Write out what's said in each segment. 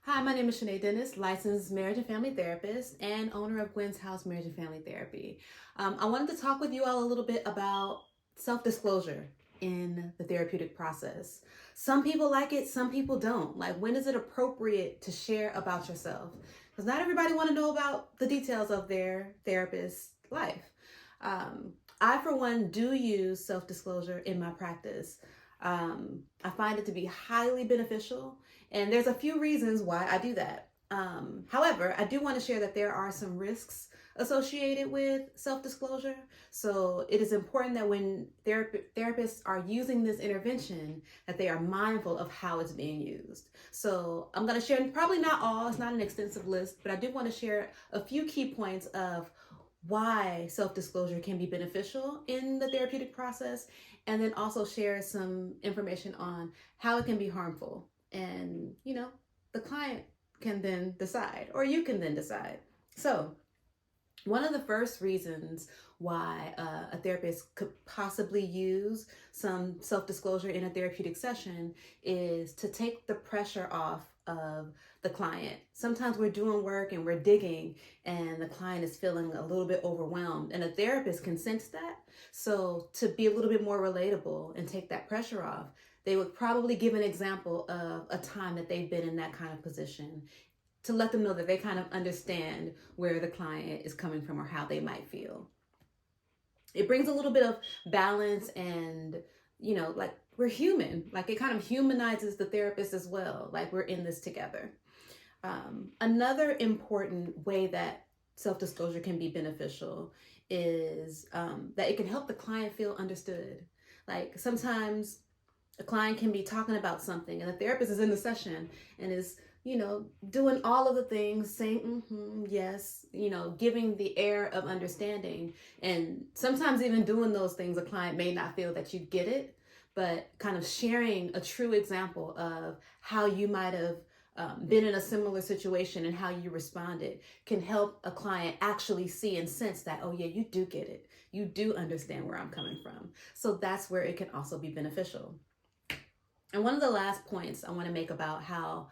Hi, my name is Shanae Dennis, licensed marriage and family therapist and owner of Gwen's House Marriage and Family Therapy. I wanted to talk with you all a little bit about self-disclosure in the therapeutic process. Some people like it, some people don't. Like, when is it appropriate to share about yourself? Because not everybody want to know about the details of their therapist's life. I, for one, do use self-disclosure in my practice. I find it to be highly beneficial, and there's a few reasons why I do that. However, I do want to share that there are some risks associated with self-disclosure. So it is important that when therapists are using this intervention, that they are mindful of how it's being used. So I'm going to share, probably not all, it's not an extensive list, but I do want to share a few key points of why self-disclosure can be beneficial in the therapeutic process, and then also share some information on how it can be harmful. And, the client can then decide, or you can then decide. So, one of the first reasons why a therapist could possibly use some self-disclosure in a therapeutic session is to take the pressure off of the client. Sometimes we're doing work and we're digging and the client is feeling a little bit overwhelmed, and a therapist can sense that. So to be a little bit more relatable and take that pressure off, they would probably give an example of a time that they've been in that kind of position, to let them know that they kind of understand where the client is coming from or how they might feel. It brings a little bit of balance, and, like, we're human. Like, it kind of humanizes the therapist as well. Like, we're in this together. Another important way that self-disclosure can be beneficial is that it can help the client feel understood. Like, sometimes a client can be talking about something and the therapist is in the session and is doing all of the things, saying, yes, giving the air of understanding. And sometimes even doing those things, a client may not feel that you get it, but kind of sharing a true example of how you might have been in a similar situation and how you responded can help a client actually see and sense that, oh yeah, you do get it. You do understand where I'm coming from. So that's where it can also be beneficial. And one of the last points I want to make about how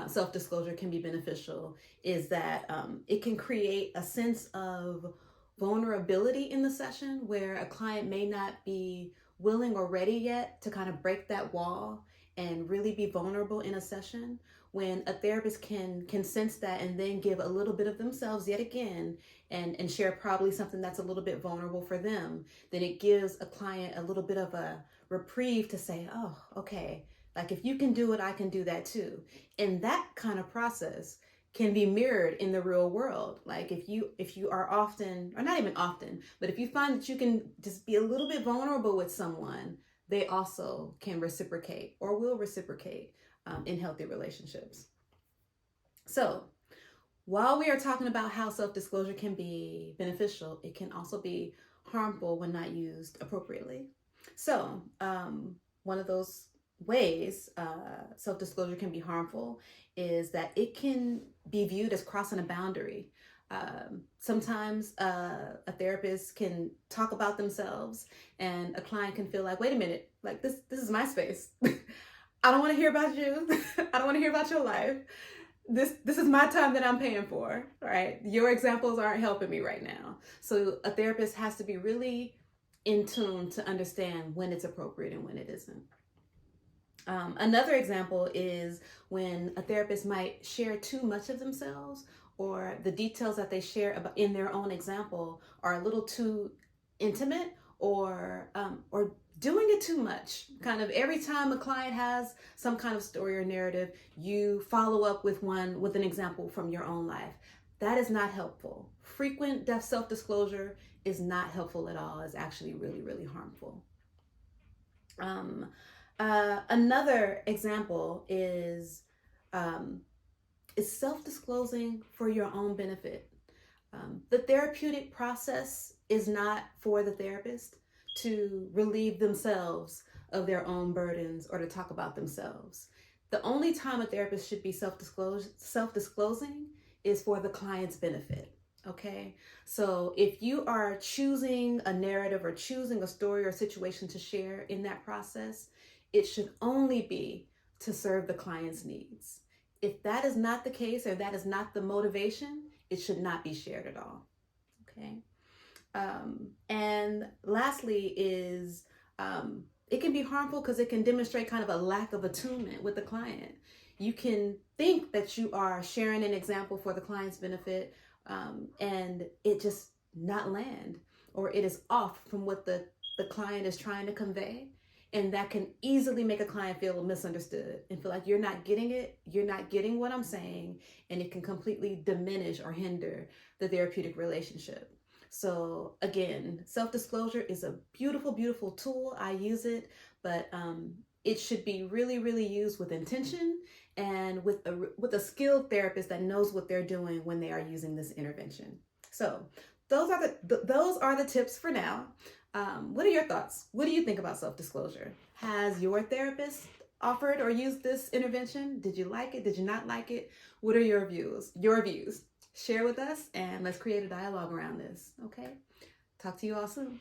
self-disclosure can be beneficial is that it can create a sense of vulnerability in the session, where a client may not be willing or ready yet to kind of break that wall and really be vulnerable in a session. When a therapist can sense that and then give a little bit of themselves yet again, and share probably something that's a little bit vulnerable for them, then it gives a client a little bit of a reprieve to say, oh, okay, like, if you can do it, I can do that too. And that kind of process can be mirrored in the real world. Like, if you are often, or not even often, but if you find that you can just be a little bit vulnerable with someone, they also can reciprocate or will reciprocate in healthy relationships. So while we are talking about how self-disclosure can be beneficial, it can also be harmful when not used appropriately. So one of those ways self-disclosure can be harmful is that it can be viewed as crossing a boundary. Sometimes a therapist can talk about themselves and a client can feel like, wait a minute, like, this is my space. I don't want to hear about you. I don't want to hear about your life. This is my time that I'm paying for, right? Your examples aren't helping me right now. So a therapist has to be really in tune to understand when it's appropriate and when it isn't. Another example is when a therapist might share too much of themselves, or the details that they share about in their own example are a little too intimate, or doing it too much. Kind of every time a client has some kind of story or narrative, you follow up with an example from your own life. That is not helpful. Frequent self-disclosure is not helpful at all. It's actually really, really harmful. Another example is self-disclosing for your own benefit. The therapeutic process is not for the therapist to relieve themselves of their own burdens or to talk about themselves. The only time a therapist should be self-disclosing is for the client's benefit. Okay, so if you are choosing a narrative or choosing a story or situation to share in that process, it should only be to serve the client's needs. if that is not the case, or that is not the motivation, it should not be shared at all. Okay. And lastly is, it can be harmful because it can demonstrate kind of a lack of attunement with the client. You can think that you are sharing an example for the client's benefit, and it just not land, or it is off from what the client is trying to convey. And that can easily make a client feel misunderstood and feel like you're not getting it, you're not getting what I'm saying, and it can completely diminish or hinder the therapeutic relationship. So again, self-disclosure is a beautiful, beautiful tool. I use it, but it should be really, really used with intention and with a skilled therapist that knows what they're doing when they are using this intervention. So those are the tips for now. What are your thoughts? What do you think about self-disclosure? Has your therapist offered or used this intervention? Did you like it? Did you not like it? What are your views? Share with us, and let's create a dialogue around this. Okay? Talk to you all soon.